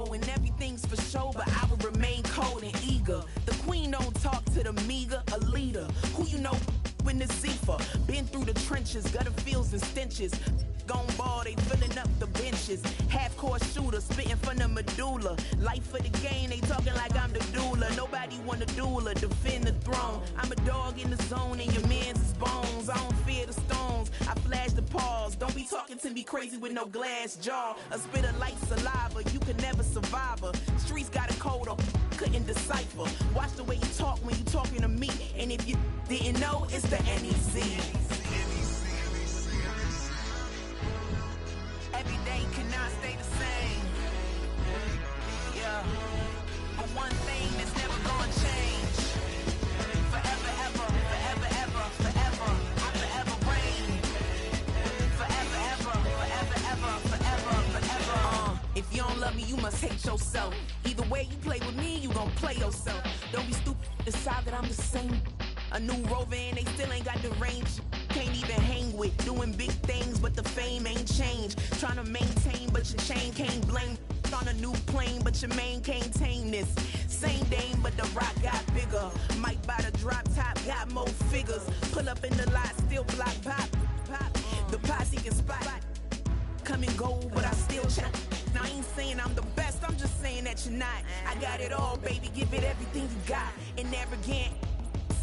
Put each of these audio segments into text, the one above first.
know, and everything's for show, but I will remain cold and eager. The queen don't talk to the meager, a leader. Who you know in the Zephyr? Been through the trenches, gutter fields and stenches. Gone ball, they filling up the benches. Half-court shooter, spitting from the medulla. Life for the game, they talking like I'm the doula. Nobody want a doula, defend the throne. I'm a dog in the zone, and your man's is bones. I don't fear the stones, I flash the paws. Don't be talking to me crazy with no glass jaw. A spit of light saliva, you can never survive her. Streets got a code up, couldn't decipher. Watch the way you talk when you talking to me. And if you didn't know, it's the NEC. Every day cannot stay the same. Yeah. But one thing that's never gonna change. Forever, ever, forever, ever, forever. I forever reign. Forever, ever, forever, ever, forever, forever. If you don't love me, you must hate yourself. Either way you play with me, you gon' play yourself. Don't be stupid, decide that I'm the same. A new rover and they still ain't got the range. Can't even hang with, doing big things, but the fame ain't changed. Trying to maintain, but your chain can't blame. On a new plane, but your main can't tame this. Same dame, but the rock got bigger. Might buy the drop top, got more figures. Pull up in the lot, still block pop. The posse can spot. Come and go, but I still chat. Now I ain't saying I'm the best, I'm just saying that you're not. I got it all, baby, give it everything you got. And arrogant,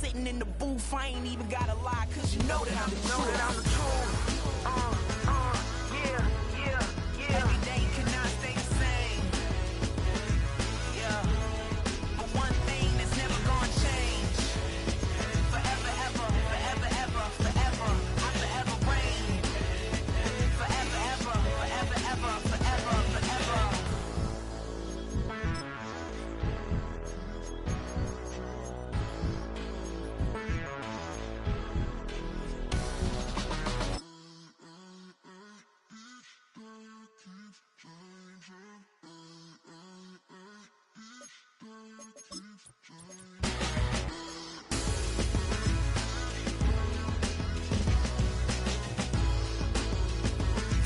sitting in the booth, I ain't even gotta lie, cause you know that I'm the truth. Yeah. Every day cannot stay the same. Yeah. But one thing that's never gonna change. Forever, ever, forever, ever, forever. I forever reign. Forever, ever, forever, ever, forever, forever.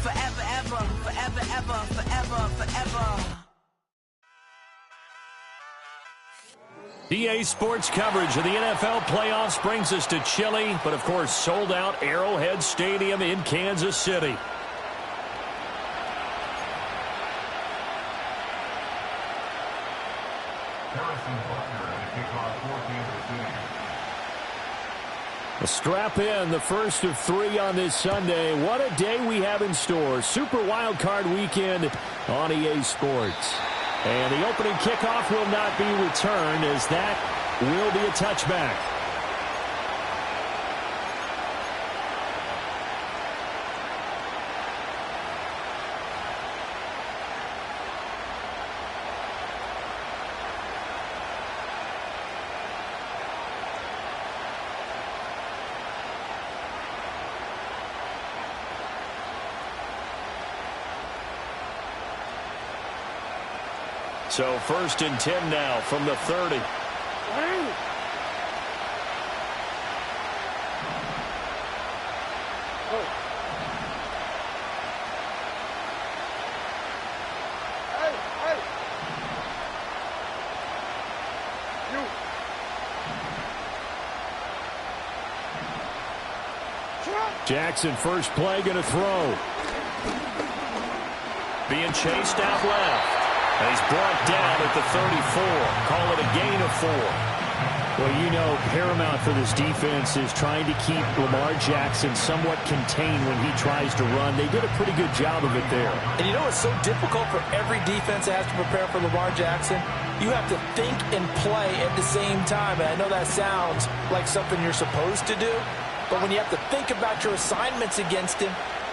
Forever, ever, forever, ever, forever, forever. EA Sports coverage of the NFL playoffs brings us to Chile, but of course sold out Arrowhead Stadium in Kansas City. Well, strap in, the first of 3 on this Sunday. What a day we have in store. Super Wild Card Weekend on EA Sports. And the opening kickoff will not be returned, as that will be a touchback. So 1st and 10 now from the 30. Jackson, first play, going to throw. Being chased out left. And he's brought down at the 34. Call it a gain of 4. Well, you know, paramount for this defense is trying to keep Lamar Jackson somewhat contained when he tries to run. They did a pretty good job of it there. And you know it's so difficult for every defense that has to prepare for Lamar Jackson? You have to think and play at the same time. And I know that sounds like something you're supposed to do, but when you have to think about your assignments against him,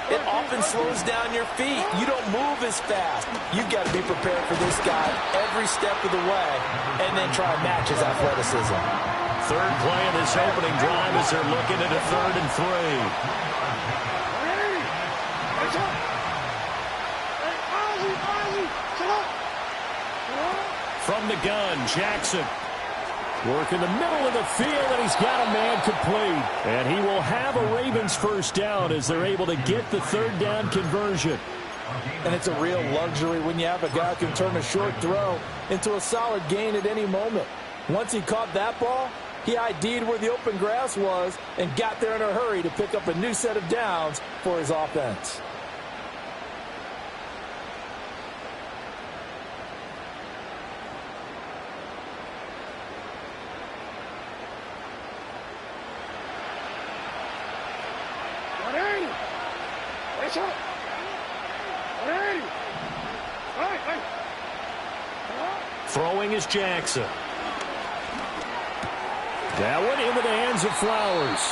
it often slows down your feet. You don't move as fast. You've got to be prepared for this guy every step of the way and then try to match his athleticism. Third play of this opening drive as they're looking at a 3rd and 3. From the gun, Jackson. Work in the middle of the field, and he's got a man complete. And he will have a Ravens first down as they're able to get the 3rd down conversion. And it's a real luxury when you have a guy who can turn a short throw into a solid gain at any moment. Once he caught that ball, he ID'd where the open grass was and got there in a hurry to pick up a new set of downs for his offense. Throwing is Jackson. That one into the hands of Flowers.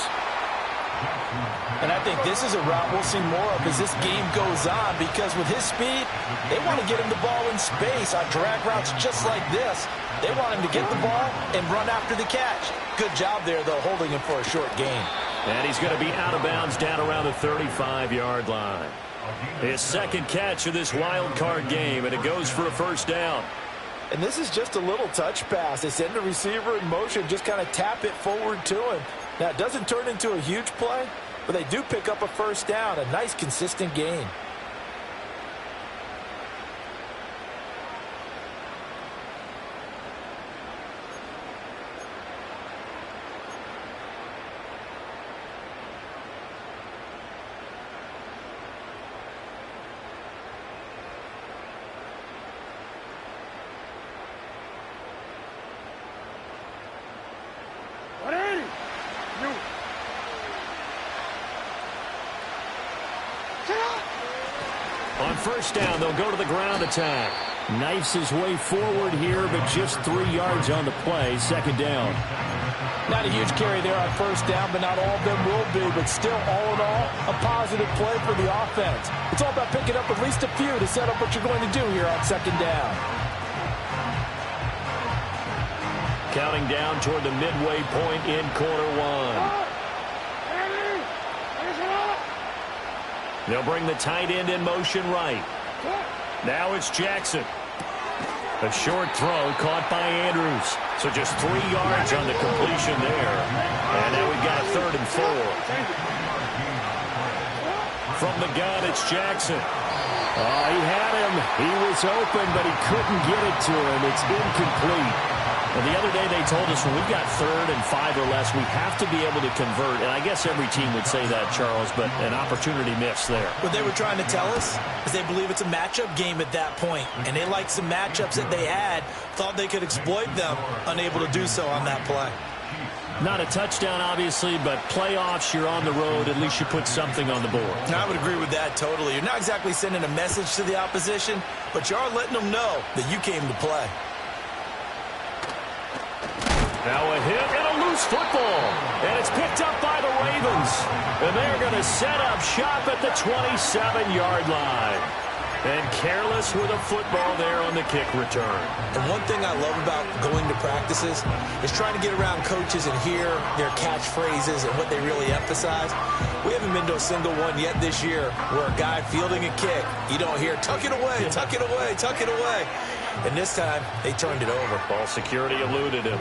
And I think this is a route we'll see more of as this game goes on, because with his speed, they want to get him the ball in space on drag routes just like this. They want him to get the ball and run after the catch. Good job there, though, holding him for a short gain. And he's going to be out of bounds down around the 35-yard line. His second catch of this wild card game, and it goes for a first down. And this is just a little touch pass. They send the receiver in motion, just kind of tap it forward to him. Now, it doesn't turn into a huge play, but they do pick up a first down, a nice, consistent gain. On first down, they'll go to the ground attack. Knifes his way forward here, but just 3 yards on the play. Second down. Not a huge carry there on first down, but not all of them will be. But still, all in all, a positive play for the offense. It's all about picking up at least a few to set up what you're going to do here on second down. Counting down toward the midway point in quarter one. They'll bring the tight end in motion right. Now it's Jackson. A short throw caught by Andrews. So just 3 yards on the completion there. And now we've got a 3rd and 4. From the gun, it's Jackson. Oh, he had him. He was open, but he couldn't get it to him. It's incomplete. Well, the other day they told us when we've got 3rd and 5 or less, we have to be able to convert. And I guess every team would say that, Charles, but an opportunity missed there. What they were trying to tell us is they believe it's a matchup game at that point. And they liked some matchups that they had, thought they could exploit them, unable to do so on that play. Not a touchdown, obviously, but playoffs, you're on the road. At least you put something on the board. I would agree with that totally. You're not exactly sending a message to the opposition, but you are letting them know that you came to play. Now a hit and a loose football. And it's picked up by the Ravens. And they're going to set up shop at the 27-yard line. And careless with a football there on the kick return. And one thing I love about going to practices is trying to get around coaches and hear their catchphrases and what they really emphasize. We haven't been to a single one yet this year where a guy fielding a kick, you don't hear, tuck it away, tuck it away, tuck it away. And this time, they turned it over. Ball security eluded him.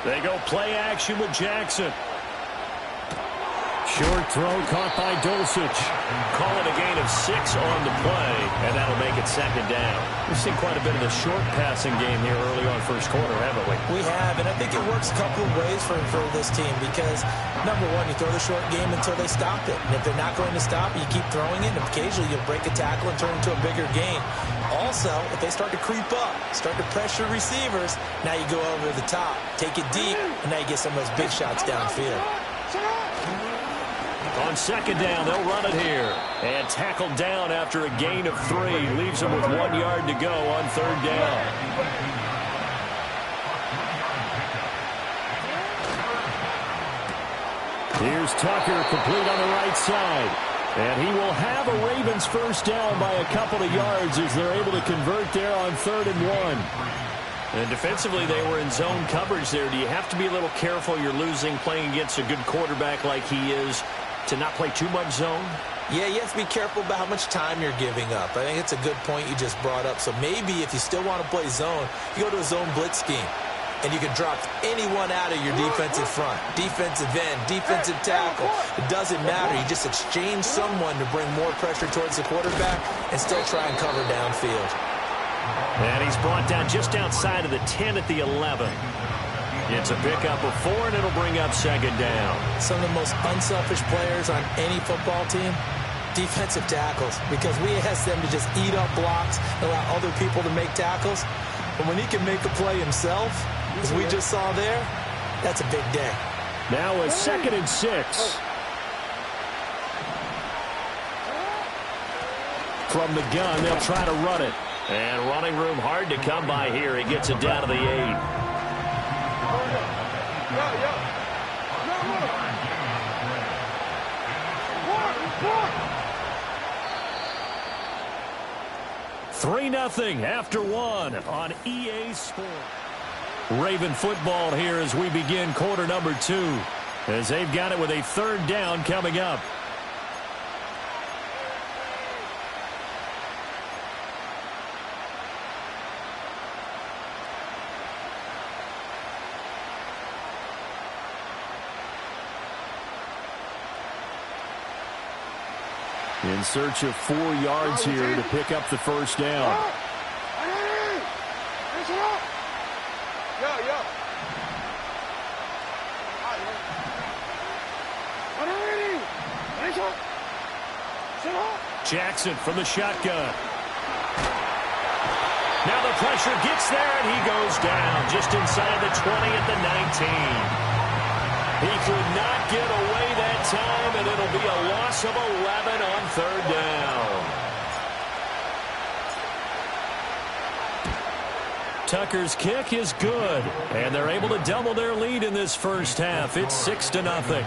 They go play action with Jackson. Short throw caught by Dulcich. Call it a gain of 6 on the play, and that'll make it second down. We've seen quite a bit of the short passing game here early on first quarter, haven't we? We have, and I think it works a couple of ways for this team because, number one, you throw the short game until they stop it. And if they're not going to stop it, you keep throwing it, and occasionally you'll break a tackle and turn it into a bigger gain. Also, if they start to creep up, start to pressure receivers, now you go over the top, take it deep, and now you get some of those big shots downfield. On second down, they'll run it here. And tackled down after a gain of 3. Leaves them with 1 yard to go on third down. Here's Tucker, complete on the right side. And he will have a Ravens first down by a couple of yards as they're able to convert there on 3rd and 1. And defensively, they were in zone coverage there. Do you have to be a little careful? You're losing playing against a good quarterback like he is to not play too much zone? Yeah, you have to be careful about how much time you're giving up. I think it's a good point you just brought up. So maybe if you still want to play zone, you go to a zone blitz scheme. And you can drop anyone out of your defensive front. Defensive end, defensive tackle. It doesn't matter. You just exchange someone to bring more pressure towards the quarterback and still try and cover downfield. And he's brought down just outside of the 10 at the 11. It's a pickup of 4, and it'll bring up second down. Some of the most unselfish players on any football team, defensive tackles, because we ask them to just eat up blocks, allow other people to make tackles. But when he can make a play himself, as we just saw there, that's a big day. Now a 2nd and 6. From the gun, they'll try to run it. And running room hard to come by here. He gets it down to the 8. Three 0 after 1 on EA Sports. Raven football here as we begin quarter number 2, as they've got it with a 3rd down coming up. In search of 4 yards here to pick up the 1st down. Jackson from the shotgun. Now the pressure gets there, and he goes down just inside the 20 at the 19. He could not get away that time, and it'll be a loss of 11 on 3rd down. Tucker's kick is good, and they're able to double their lead in this first half. It's 6-0.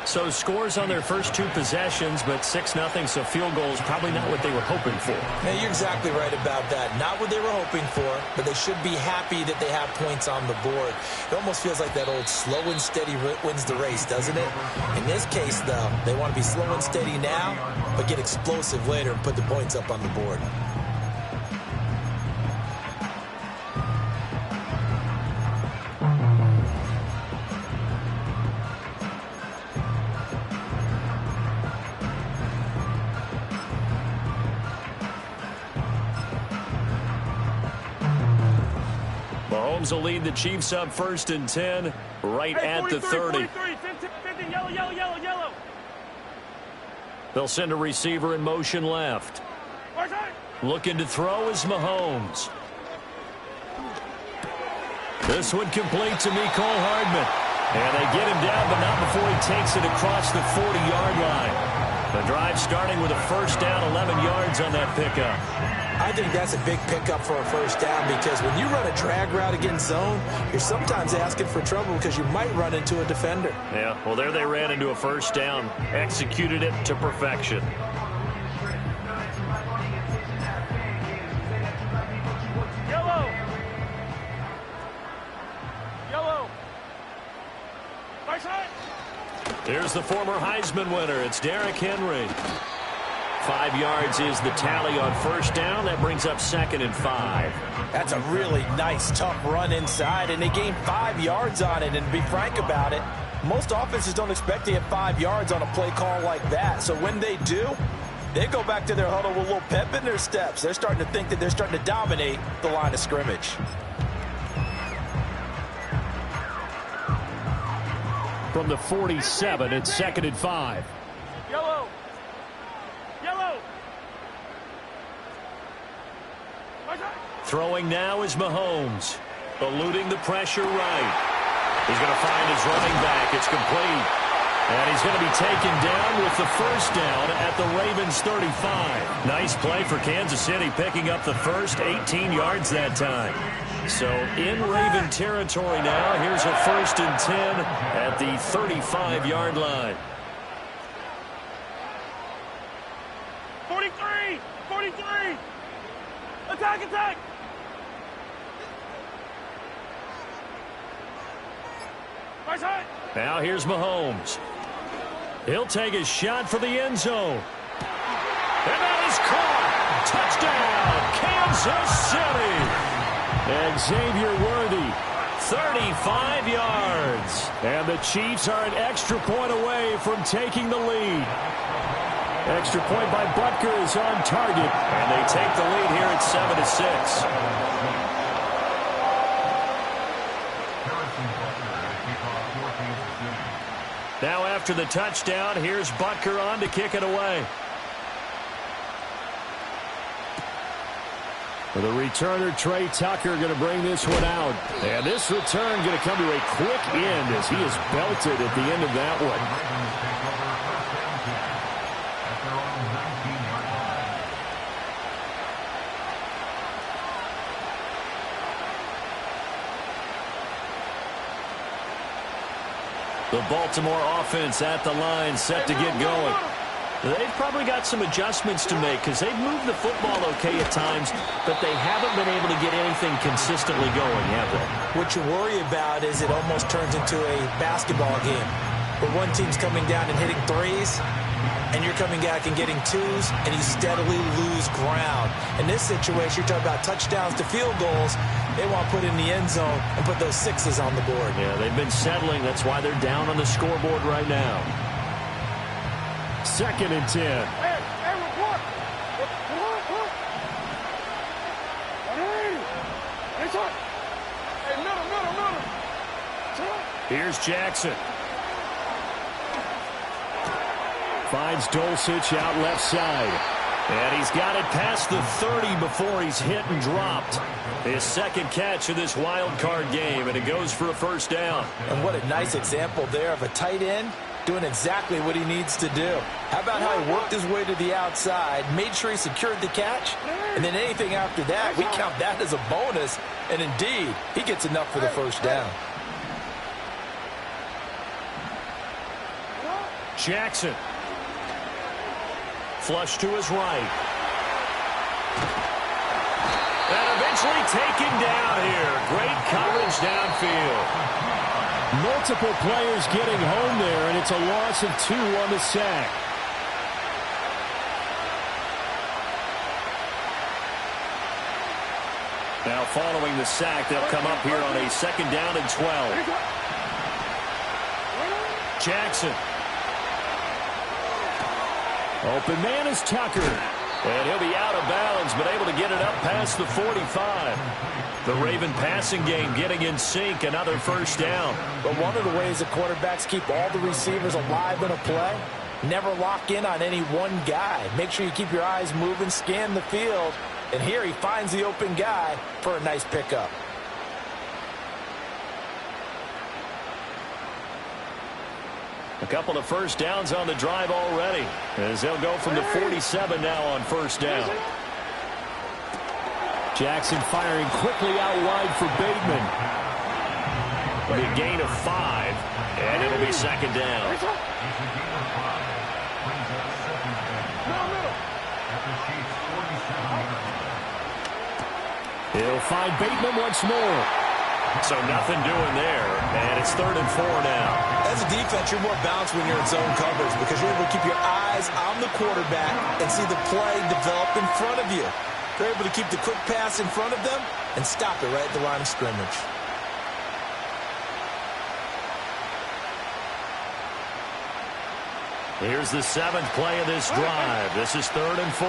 So scores on their first 2 possessions, but 6-0, so field goals probably not what they were hoping for. Yeah, you're exactly right about that. Not what they were hoping for, but they should be happy that they have points on the board. It almost feels like that old slow and steady wins the race, doesn't it? In this case, though, they want to be slow and steady now, but get explosive later and put the points up on the board. Mahomes will lead the Chiefs up 1st and 10 right at the 30. 50, yellow. They'll send a receiver in motion left. Looking to throw is Mahomes. This one complete to Mecole Hardman. And they get him down, but not before he takes it across the 40-yard line. The drive starting with a 1st down, 11 yards on that pickup. I think that's a big pickup for a 1st down, because when you run a drag route against zone, you're sometimes asking for trouble because you might run into a defender. Yeah, well, there they ran into a 1st down, executed it to perfection. Yellow. Here's the former Heisman winner. It's Derrick Henry. 5 yards is the tally on 1st down. That brings up 2nd and 5. That's a really nice, tough run inside, and they gained 5 yards on it. And to be frank about it, most offenses don't expect to get 5 yards on a play call like that. So when they do, they go back to their huddle with a little pep in their steps. They're starting to think that they're starting to dominate the line of scrimmage. From the 47, it's 2nd and 5. Yellow. Throwing now is Mahomes. Eluding the pressure right. He's going to find his running back. It's complete. And he's going to be taken down with the 1st down at the Ravens 35. Nice play for Kansas City, picking up the first 18 yards that time. So in Raven territory now. Here's a 1st and 10 at the 35-yard line. 43. Attack. Now here's Mahomes. He'll take a shot for the end zone. And that is caught. Touchdown, Kansas City. And Xavier Worthy, 35 yards. And the Chiefs are an extra point away from taking the lead. Extra point by Butker is on target. And they take the lead here at 7-6. Now after the touchdown, here's Butker on to kick it away. The returner, Trey Tucker, going to bring this one out. And this return going to come to a quick end as he is belted at the end of that one. The Baltimore offense at the line, set to get going. They've probably got some adjustments to make because they've moved the football okay at times, but they haven't been able to get anything consistently going, have they? What you worry about is it almost turns into a basketball game where one team's coming down and hitting threes, and you're coming back and getting twos, and you steadily lose ground. In this situation, you're talking about touchdowns to field goals. They want to put in the end zone and put those sixes on the board. Yeah, they've been settling. That's why they're down on the scoreboard right now. 2nd and 10. Hey, report. Hey, middle. Here's Jackson. Finds Dulcich out left side. And he's got it past the 30 before he's hit and dropped. His second catch of this wild card game, and it goes for a first down. And what a nice example there of a tight end doing exactly what he needs to do. How about how he worked his way to the outside, made sure he secured the catch, and then anything after that, we count that as a bonus. And indeed, he gets enough for the first down. Jackson. Flush to his right. And eventually taken down here. Great coverage downfield. Multiple players getting home there, and it's a loss of 2 on the sack. Now following the sack, they'll come up here on a 2nd down and 12. Jackson. Open man is Tucker. And he'll be out of bounds, but able to get it up past the 45. The Raven passing game getting in sync, another first down. But one of the ways the quarterbacks keep all the receivers alive in a play, never lock in on any one guy. Make sure you keep your eyes moving, scan the field. And here he finds the open guy for a nice pickup. A couple of first downs on the drive already, as they'll go from the 47 now on first down. Jackson firing quickly out wide for Bateman. A gain of 5, and it'll be 2nd down. He'll find Bateman once more. So nothing doing there, and it's 3rd and 4 now. As a defense, you're more balanced when you're in zone coverage because you're able to keep your eyes on the quarterback and see the play develop in front of you. They're able to keep the quick pass in front of them and stop it right at the line of scrimmage. Here's the 7th play of this drive. This is 3rd and 4.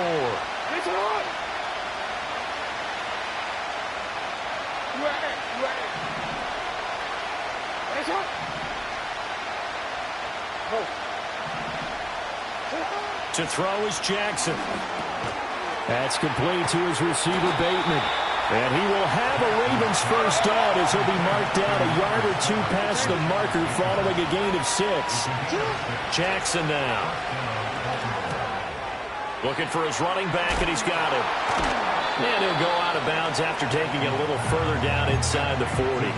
To throw is Jackson. That's complete to his receiver, Bateman. And he will have a Ravens first down as he'll be marked down a yard or 2 past the marker following a gain of 6. Jackson now. Looking for his running back, and he's got it. And he'll go out of bounds after taking it a little further down inside the 40.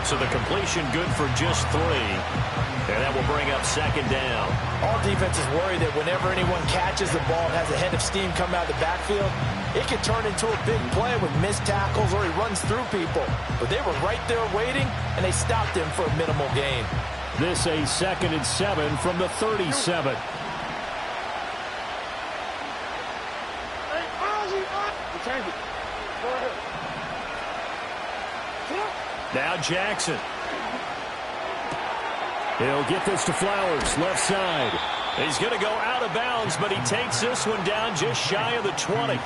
So the completion good for just 3. And that will bring up 2nd down. All defenses worry that whenever anyone catches the ball and has a head of steam come out of the backfield, it can turn into a big play with missed tackles or he runs through people. But they were right there waiting, and they stopped him for a minimal gain. This a 2nd and 7 from the 37. Now Jackson. He'll get this to Flowers, left side. He's going to go out of bounds, but he takes this one down just shy of the 20.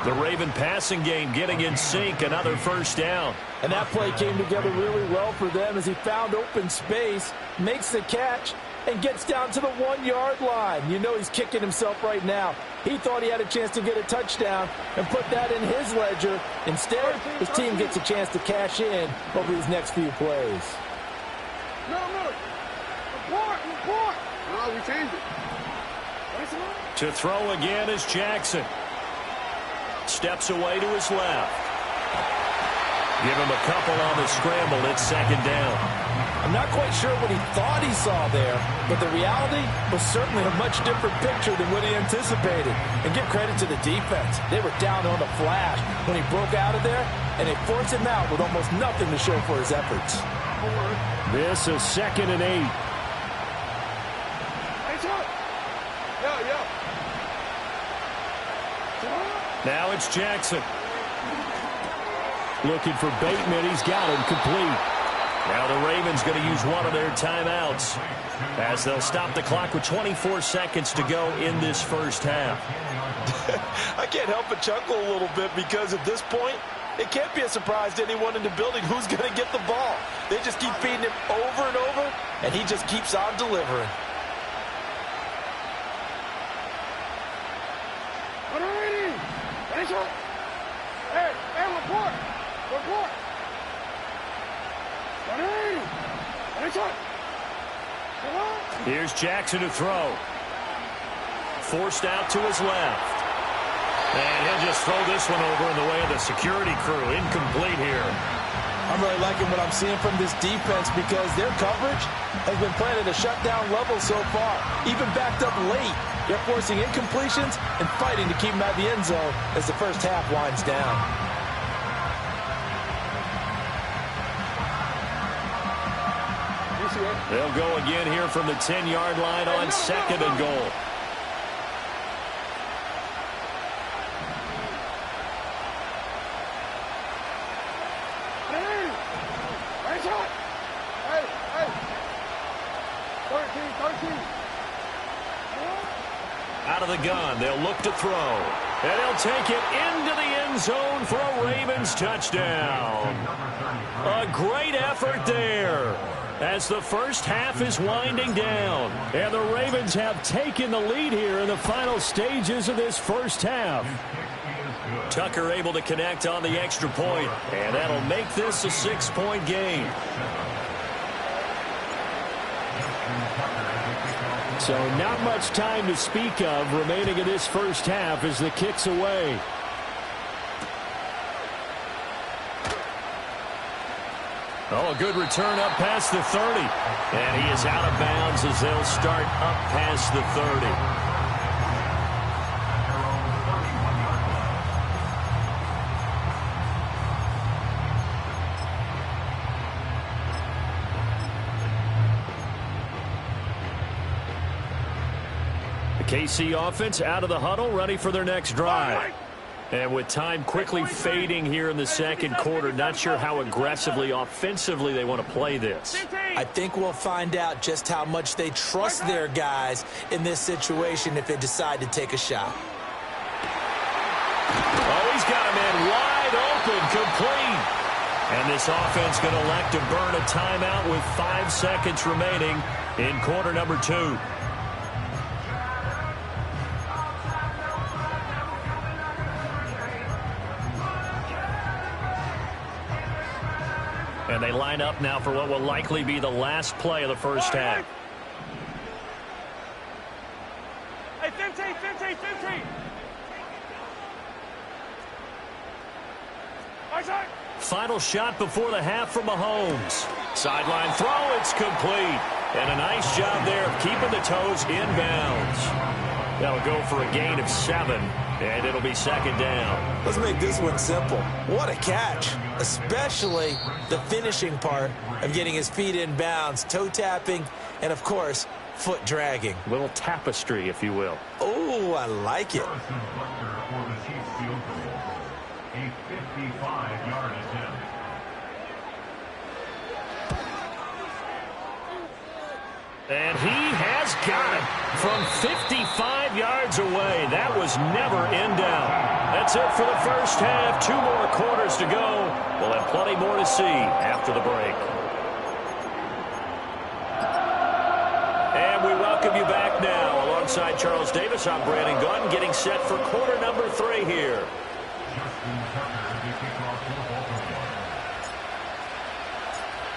The Raven passing game getting in sync, another first down. And that play came together really well for them as he found open space, makes the catch, and gets down to the 1-yard line. You know he's kicking himself right now. He thought he had a chance to get a touchdown and put that in his ledger. Instead, his team gets a chance to cash in over these next few plays. No. Report. No, we changed it. To throw again is Jackson. Steps away to his left. Give him a couple on the scramble. It's second down. I'm not quite sure what he thought he saw there, but the reality was certainly a much different picture than what he anticipated. And give credit to the defense. They were down on the flash when he broke out of there, and they forced him out with almost nothing to show for his efforts. This is 2nd and 8. Now it's Jackson. Looking for Bateman. He's got him complete. Now the Ravens going to use one of their timeouts as they'll stop the clock with 24 seconds to go in this first half. I can't help but chuckle a little bit because at this point, it can't be a surprise to anyone in the building who's going to get the ball. They just keep feeding him over and over, and he just keeps on delivering. Here's Jackson to throw. Forced out to his left. And he'll just throw this one over in the way of the security crew. Incomplete here. I'm really liking what I'm seeing from this defense because their coverage has been playing at a shutdown level so far. Even backed up late, they're forcing incompletions and fighting to keep them out of the end zone as the first half winds down. They'll go again here from the 10-yard line on 2nd and goal. Out of the gun, they'll look to throw. And he'll take it into the end zone for a Ravens touchdown. A great effort there as the first half is winding down. And the Ravens have taken the lead here in the final stages of this first half. Tucker able to connect on the extra point, and that'll make this a 6-point game. So not much time to speak of remaining in this first half as the kick's away. Oh, a good return up past the 30. And he is out of bounds as they'll start up past the 30. KC offense out of the huddle, ready for their next drive. And with time quickly fading here in the second quarter, not sure how aggressively, offensively they want to play this. I think we'll find out just how much they trust their guys in this situation if they decide to take a shot. Oh, he's got a man wide open, complete. And this offense going to elect to burn a timeout with 5 seconds remaining in quarter number 2. And they line up now for what will likely be the last play of the first half. Hey, 15. Final shot before the half from Mahomes. Sideline throw, it's complete. And a nice job there of keeping the toes inbounds. That'll go for a gain of 7, and it'll be second down. Let's make this one simple. What a catch, especially the finishing part of getting his feet in bounds, toe tapping, and, of course, foot dragging. A little tapestry, if you will. Oh, I like it. And he has got it from 55 yards away. That was never in doubt. That's it for the first half. 2 more quarters to go. We'll have plenty more to see after the break. And we welcome you back now. Alongside Charles Davis, I'm Brandon Gunn, getting set for quarter number 3 here.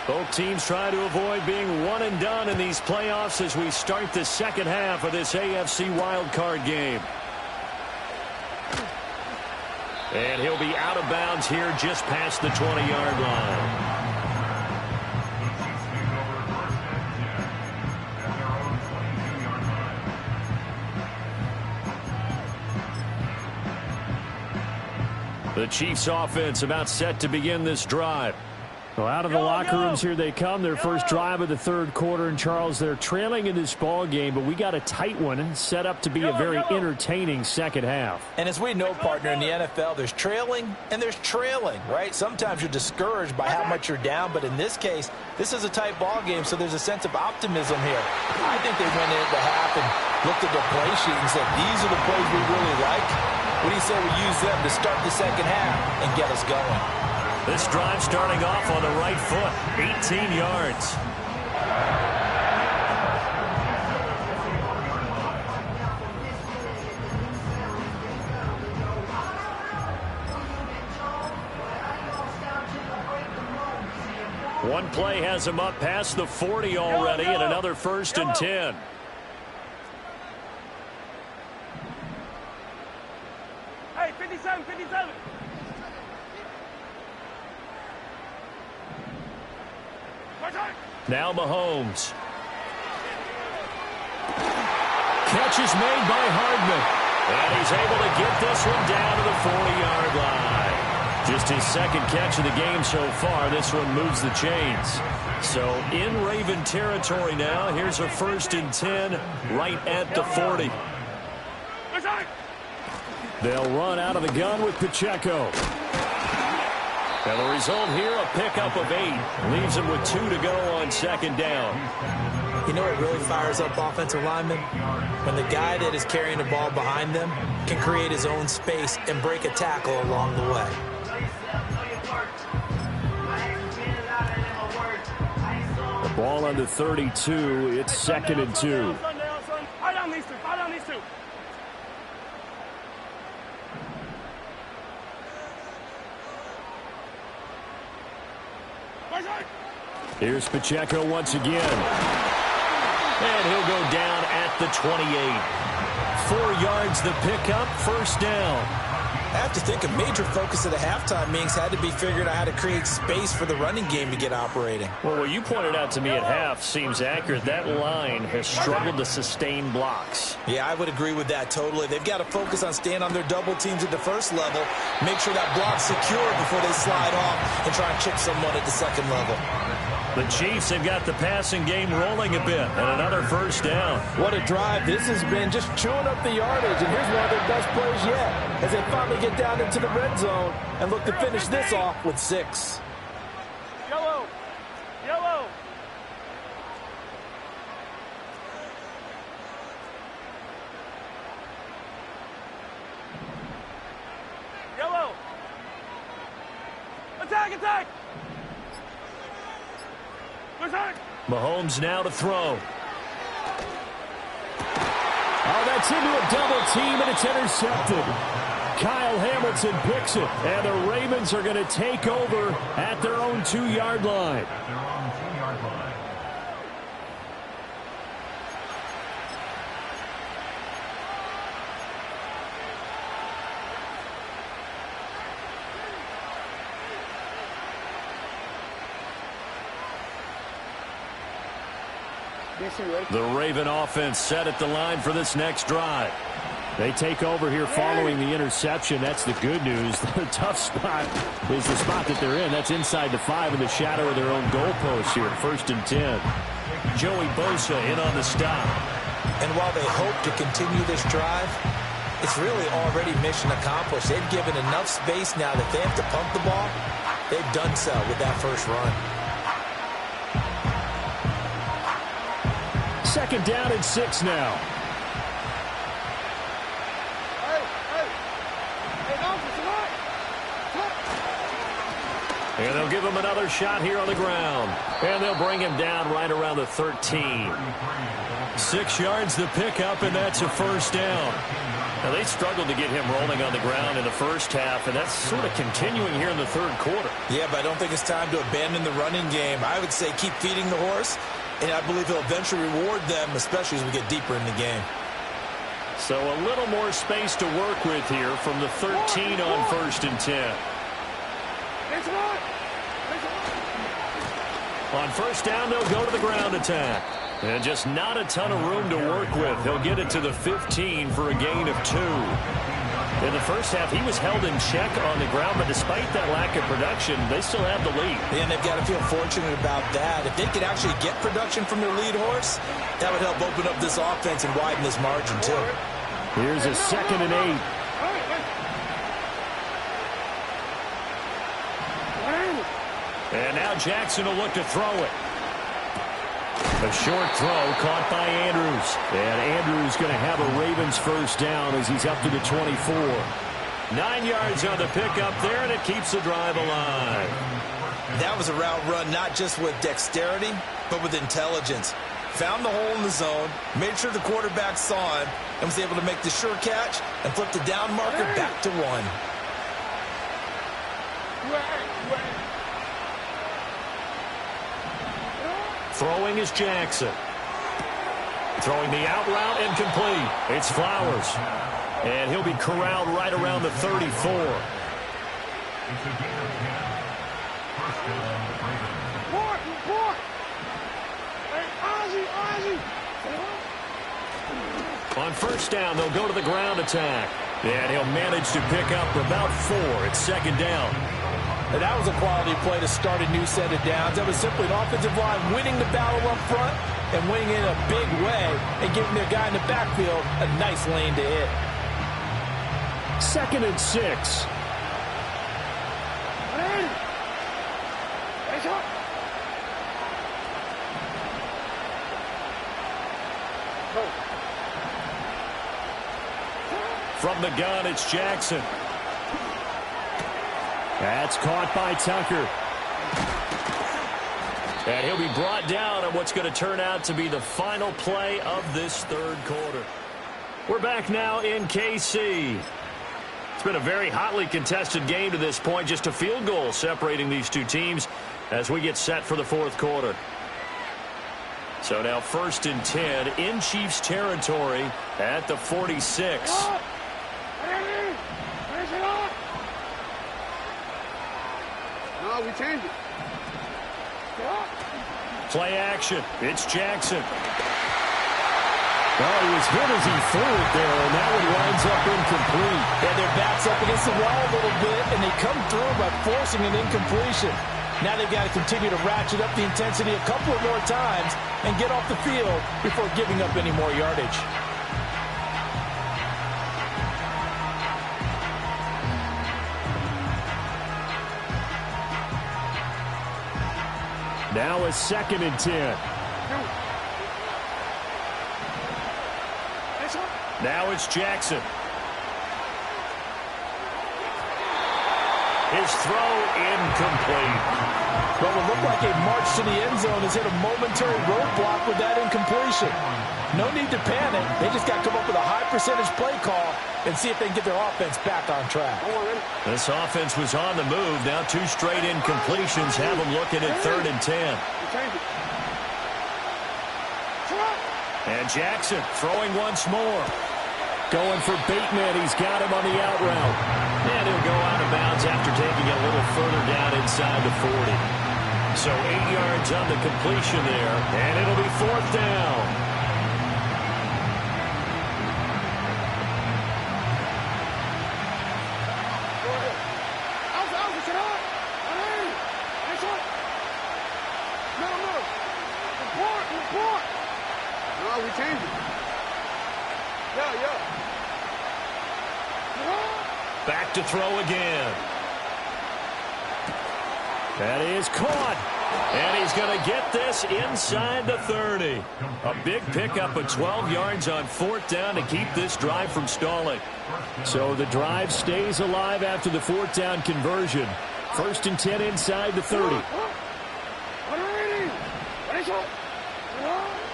Both teams try to avoid being one and done in these playoffs as we start the second half of this AFC wildcard game. And he'll be out of bounds here just past the 20-yard line. The Chiefs offense about set to begin this drive. Well, out of the locker rooms here they come. Their first drive of the third quarter. And, Charles, they're trailing in this ball game, but we got a tight one set up to be a very entertaining second half. And as we know, partner, in the NFL, there's trailing and there's trailing, right? Sometimes you're discouraged by how much you're down, but in this case, this is a tight ball game, so there's a sense of optimism here. I think they went into half and looked at their play sheet and said, these are the plays we really like. What do you say we use them to start the second half and get us going? This drive starting off on the right foot, 18 yards. One play has him up past the 40 already, and another 1st and 10. Hey, 57, 57. Now Mahomes. Catch is made by Hardman. And he's able to get this one down to the 40-yard line. Just his second catch of the game so far. This one moves the chains. So in Raven territory now. Here's a 1st and 10 right at the 40. They'll run out of the gun with Pacheco. And the result here, a pickup of 8. Leaves them with 2 to go on second down. You know what really fires up offensive linemen? When the guy that is carrying the ball behind them can create his own space and break a tackle along the way. The ball on the 32. It's 2nd and 2. Fire down these two. Fire down these two. Here's Pacheco once again. And he'll go down at the 28. 4 yards the pickup, 1st down. I have to think a major focus of the halftime meetings had to be figuring out how to create space for the running game to get operating. Well, what you pointed out to me at half seems accurate. That line has struggled to sustain blocks. Yeah, I would agree with that totally. They've got to focus on staying on their double teams at the first level, make sure that block's secure before they slide off and try and chip someone at the second level. The Chiefs have got the passing game rolling a bit, and another 1st down. What a drive this has been, just chewing up the yardage, and here's one of their best plays yet as they finally get down into the red zone and look to finish this off with 6. Yellow. Yellow. Yellow. Attack, attack. Mahomes now to throw. Oh, that's into a double team, and it's intercepted. Kyle Hamilton picks it, and the Ravens are going to take over at their own 2-yard line. The Raven offense set at the line for this next drive. They take over here following the interception. That's the good news. The tough spot is the spot that they're in. That's inside the 5 in the shadow of their own goalpost here. 1st and 10. Joey Bosa in on the stop. And while they hope to continue this drive, it's really already mission accomplished. They've given enough space now that they have to pump the ball. They've done so with that first run. Second down and 6 now. And they'll give him another shot here on the ground. And they'll bring him down right around the 13. 6 yards the pickup, and that's a first down. Now, they struggled to get him rolling on the ground in the first half, and that's sort of continuing here in the third quarter. Yeah, but I don't think it's time to abandon the running game. I would say keep feeding the horse, and I believe he'll eventually reward them, especially as we get deeper in the game. So a little more space to work with here from the 13 on 1st and 10. On first down, they'll go to the ground attack. And just not a ton of room to work with. He'll get it to the 15 for a gain of 2. In the first half, he was held in check on the ground, but despite that lack of production, they still have the lead. And they've got to feel fortunate about that. If they could actually get production from their lead horse, that would help open up this offense and widen this margin, too. Here's a 2nd and 8. And now Jackson will look to throw it. A short throw caught by Andrews. And Andrews going to have a Ravens first down as he's up to the 24. 9 yards on the pickup there, and it keeps the drive alive. That was a route run not just with dexterity, but with intelligence. Found the hole in the zone, made sure the quarterback saw him, and was able to make the sure catch and flip the down marker back to 1. Throwing is Jackson. Throwing the out route and complete. It's Flowers. And he'll be corralled right around the 34. On first down, they'll go to the ground attack. And he'll manage to pick up about 4. It's 2nd down. And that was a quality play to start a new set of downs. That was simply an offensive line winning the battle up front and winning in a big way and giving their guy in the backfield a nice lane to hit. 2nd and 6. From the gun, it's Jackson. That's caught by Tucker. And he'll be brought down on what's going to turn out to be the final play of this third quarter. We're back now in KC. It's been a very hotly contested game to this point. Just a field goal separating these two teams as we get set for the fourth quarter. So now 1st and 10 in Chiefs territory at the 46. No, we changed it. Play action. It's Jackson. Well, he was hit as he threw it there, and that one winds up incomplete. Yeah, their back's up against the wall a little bit, and they come through by forcing an incompletion. Now they've got to continue to ratchet up the intensity a couple of more times and get off the field before giving up any more yardage. Now a 2nd and 10. Now it's Jackson. His throw incomplete. Well, it looked like a march to the end zone has hit a momentary roadblock with that incompletion. No need to panic. They just got to come up with a high percentage play call and see if they can get their offense back on track. This offense was on the move. Now 2 straight incompletions have them looking at 3rd and 10. And Jackson throwing once more. Going for Bateman. He's got him on the out route. And he'll go out of bounds after taking it a little further down inside the 40. So 8 yards on the completion there. And it'll be 4th down. We changed it. Yeah. Back to throw again. That is caught. And he's going to get this inside the 30. A big pickup of 12 yards on 4th down to keep this drive from stalling. So the drive stays alive after the 4th down conversion. 1st and 10 inside the 30.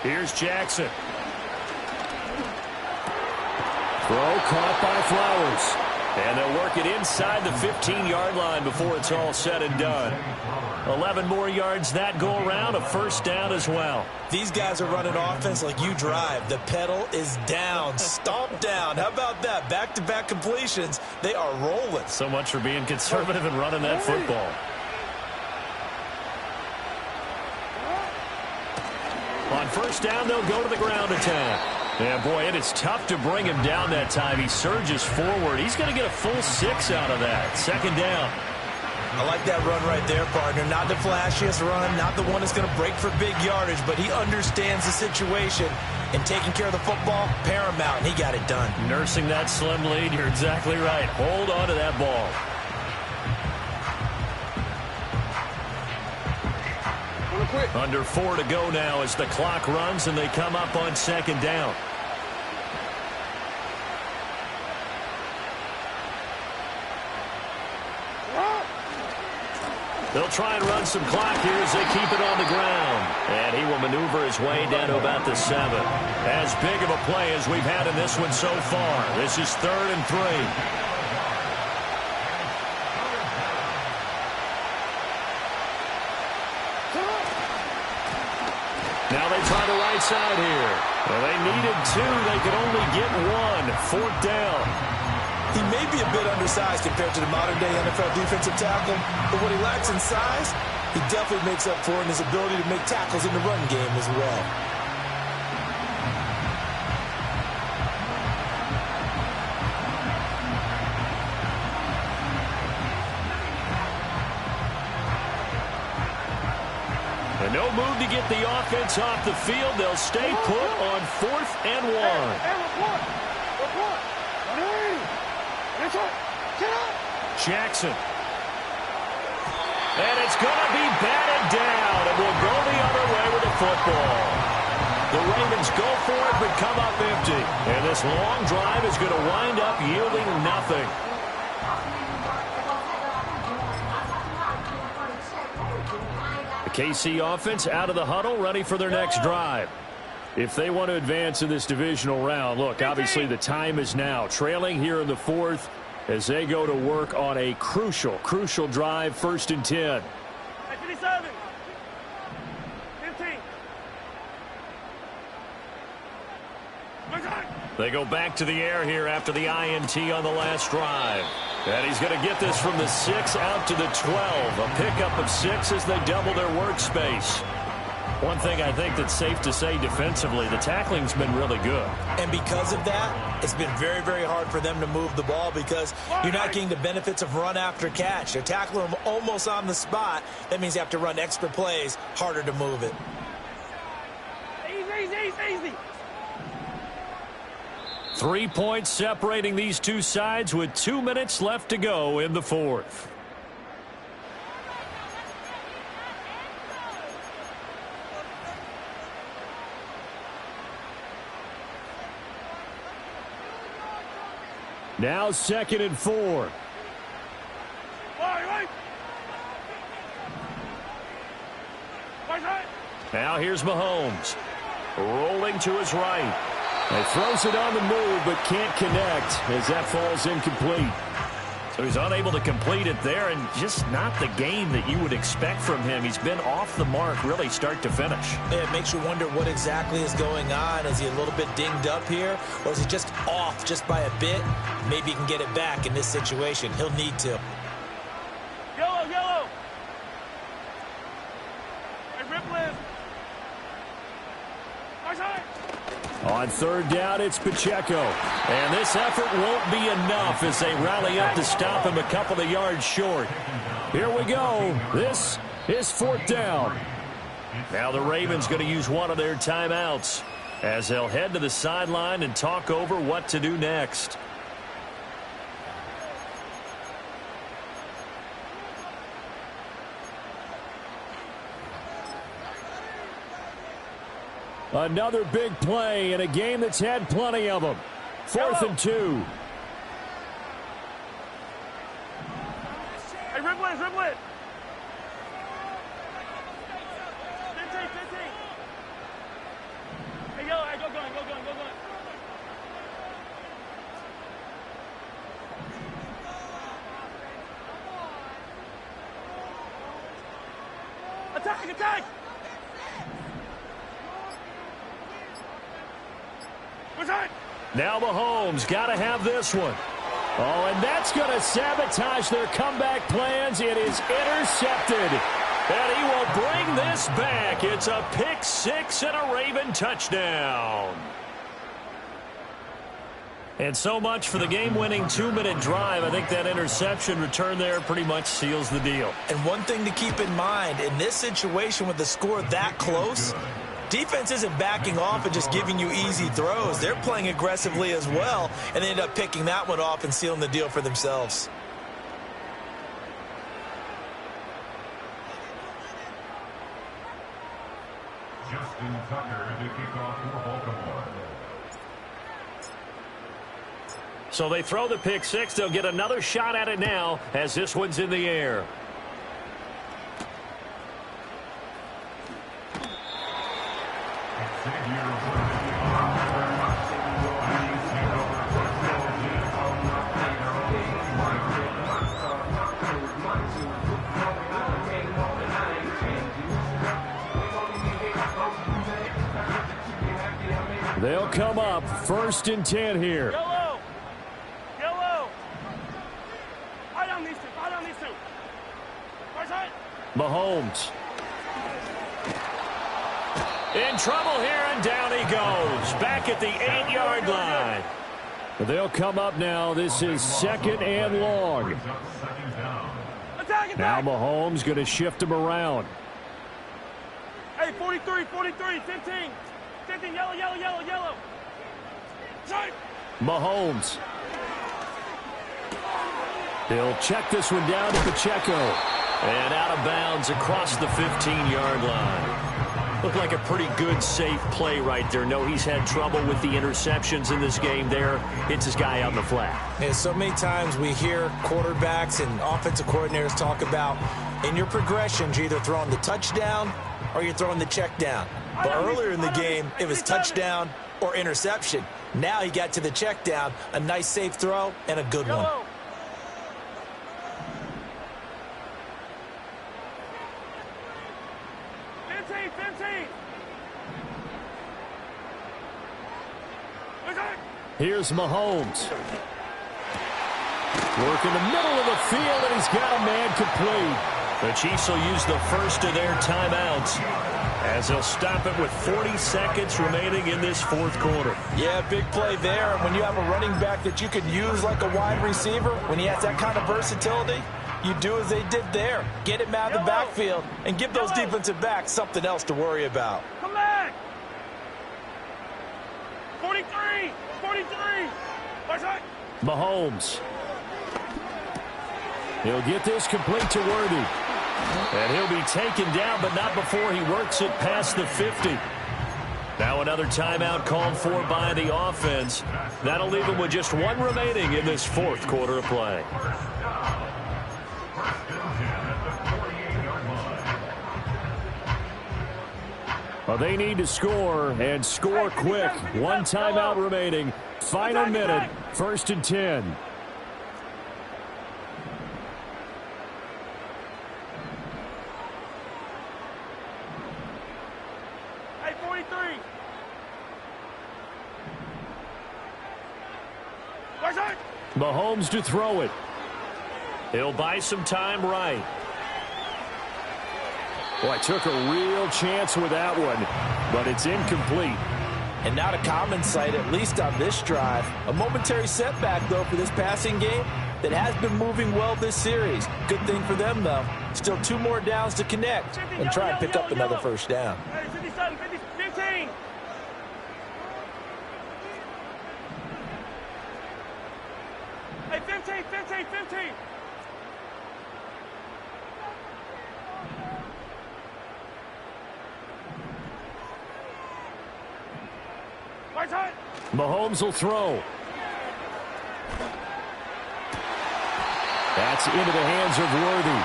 Here's Jackson. Throw caught by Flowers. And they'll work it inside the 15-yard line before it's all said and done. 11 more yards that go around, a 1st down as well. These guys are running offense like you drive. The pedal is down, stomp down. How about that? Back-to-back completions. They are rolling. So much for being conservative and running that football. On 1st down, they'll go to the ground attack. Yeah, boy, it is tough to bring him down that time. He surges forward. He's going to get a full 6 out of that. 2nd down. I like that run right there, partner. Not the flashiest run, not the one that's going to break for big yardage, but he understands the situation, and taking care of the football, paramount, and he got it done. Nursing that slim lead, you're exactly right. Hold on to that ball. Under 4 to go now as the clock runs and they come up on 2nd down. They'll try and run some clock here as they keep it on the ground. And he will maneuver his way down to about the 7. As big of a play as we've had in this one so far. This is 3rd and 3. Now they try the right side here. Well, they needed 2. They could only get 1. 4th down. He may be a bit undersized compared to the modern-day NFL defensive tackle, but what he lacks in size, he definitely makes up for in his ability to make tackles in the run game as well. And no move to get the offense off the field. They'll stay put on 4th and 1. Jackson. And it's going to be batted down. And will go the other way with the football. The Ravens go for it but come up empty. And this long drive is going to wind up yielding nothing. KC offense out of the huddle, ready for their next drive. If they want to advance in this divisional round, look, obviously the time is now. Trailing here in the 4th as they go to work on a crucial drive, 1st and 10. 57. 15. They go back to the air here after the INT on the last drive. And he's going to get this from the 6 out to the 12. A pickup of 6 as they double their workspace. One thing I think that's safe to say defensively, the tackling's been really good. And because of that, it's been very, very hard for them to move the ball because you're not getting the benefits of run after catch. They're tackling them almost on the spot. That means you have to run extra plays, harder to move it. Easy. 3 points separating these two sides with 2 minutes left to go in the 4th. Now 2nd and 4. Now here's Mahomes. Rolling to his right. He throws it on the move but can't connect as that falls incomplete. So he's unable to complete it there, and just not the game that you would expect from him. He's been off the mark really start to finish. It makes you wonder what exactly is going on. Is he a little bit dinged up here, or is he just off just by a bit? Maybe he can get it back in this situation. He'll need to. Yellow. Hey, Ripley. On 3rd down, it's Pacheco. And this effort won't be enough as they rally up to stop him a couple of yards short. Here we go. This is 4th down. Now the Ravens going to use one of their timeouts as they'll head to the sideline and talk over what to do next. Another big play in a game that's had plenty of them. 4th and 2. Hey, rip blitz, rip blitz. 15. Hey, yellow, hey, go gun. Attack! Now Mahomes got to have this one. Oh, and that's going to sabotage their comeback plans. It is intercepted. And he will bring this back. It's a pick six and a Raven touchdown. And so much for the game-winning 2-minute drive. I think that interception return there pretty much seals the deal. And one thing to keep in mind, in this situation with the score that close, defense isn't backing off and just giving you easy throws. They're playing aggressively as well, and they end up picking that one off and sealing the deal for themselves. Justin Tucker to kick off for Baltimore. So they throw the pick six. They'll get another shot at it now as this one's in the air. They'll come up 1st and 10 here. Yellow. Eye down these two. Right side. Mahomes. In trouble here, and down he goes. Back at the 8-yard line. They'll come up now. This is 2nd and long. Attack. Now Mahomes going to shift him around. Hey, 43, 15. 15, yellow. Side. Mahomes. He'll check this one down to Pacheco. And out of bounds across the 15-yard line. Looked like a pretty good, safe play right there. No, he's had trouble with the interceptions in this game there. Hits his guy out in the flat. And so many times we hear quarterbacks and offensive coordinators talk about in your progressions, you're either throwing the touchdown or you're throwing the check down. But earlier in the game, it was touchdown or interception. Now he got to the check down, a nice safe throw, and a good one. 15. Here's Mahomes. Work in the middle of the field, and he's got a man complete. The Chiefs will use the first of their timeouts as they'll stop it with 40 seconds remaining in this 4th quarter. Yeah, big play there. And when you have a running back that you could use like a wide receiver, when he has that kind of versatility, you do as they did there. Get him out of the backfield and give those defensive backs something else to worry about. Come back. 43. Right side. Mahomes. He'll get this complete to Worthy. And he'll be taken down, but not before he works it past the 50. Now another timeout called for by the offense. That'll leave him with just one remaining in this 4th quarter of play. Well, they need to score, and score quick. One timeout remaining. Final minute, 1st and 10. Hey, 43. Right side. Mahomes to throw it. He'll buy some time right. Boy, took a real chance with that one, but it's incomplete. And not a common sight, at least on this drive. A momentary setback, though, for this passing game that has been moving well this series. Good thing for them, though. Still 2 more downs to connect and try and pick up another first down. Hey, 57, 15. Hey, 15. Mahomes will throw. That's into the hands of Worthy.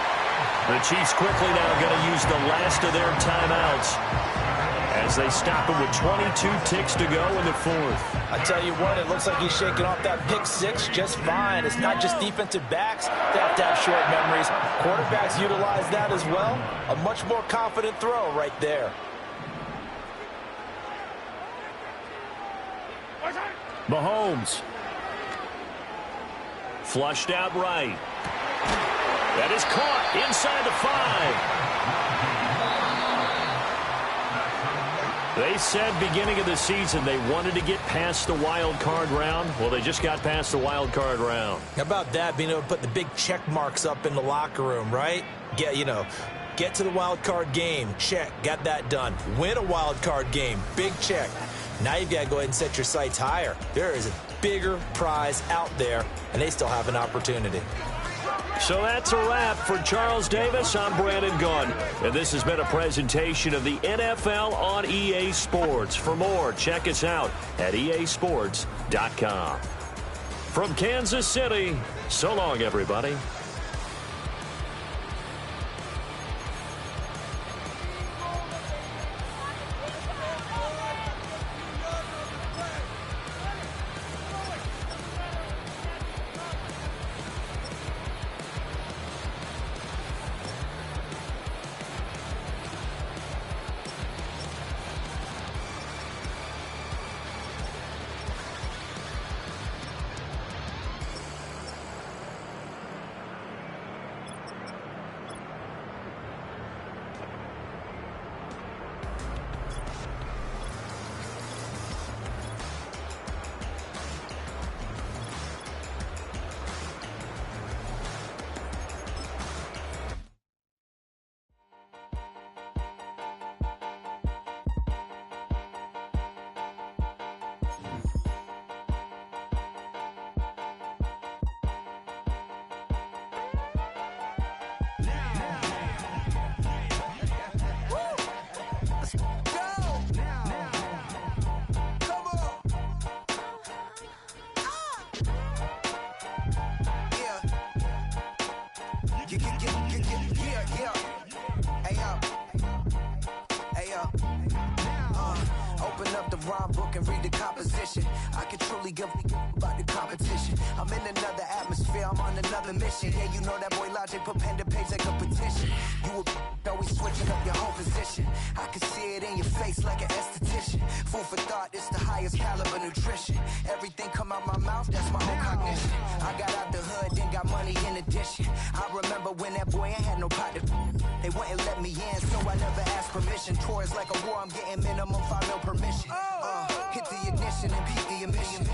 The Chiefs quickly now going to use the last of their timeouts as they stop him with 22 ticks to go in the fourth. I tell you what, it looks like he's shaking off that pick six just fine. It's not just defensive backs that have to have short memories. Quarterbacks utilize that as well. A much more confident throw right there. Mahomes. Flushed out right. That is caught inside the 5. They said beginning of the season they wanted to get past the wild card round. Well, they just got past the wild card round. How about that, being able to put the big check marks up in the locker room, right? Get to the wild card game. Check. Got that done. Win a wild card game. Big check. Now you've got to go ahead and set your sights higher. There is a bigger prize out there, and they still have an opportunity. So that's a wrap for Charles Davis. I'm Brandon Gunn, and this has been a presentation of the NFL on EA Sports. For more, check us out at easports.com. From Kansas City, so long, everybody. Open up the rhyme book and read the composition. I can truly give about the competition. I'm in another atmosphere, I'm on another mission. Yeah, you know that boy Logic put pen to page like a petition. You always switching up your whole position. I can see it in your face like an esthetician. Food for thought, it's the highest caliber nutrition. Everything come out my mouth, that's my own cognition. I got out the hood, then got money in addition. I remember when that boy ain't had no pot to. They wouldn't let me in, so I never asked permission. Tours like a war, I'm getting minimum 5 mil permission. Hit the ignition and beat the emission.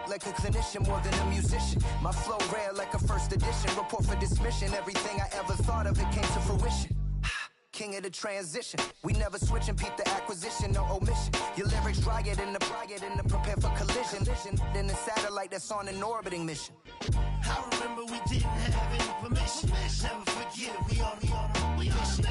Like a clinician more than a musician. My flow rare like a first edition. Report for dismission. Everything I ever thought of, it came to fruition. King of the transition. We never switch and peep the acquisition, no omission. Your lyrics dry it in the prepare for collision. Then the satellite that's on an orbiting mission. I remember we didn't have any permission. Never forget, we on the mission.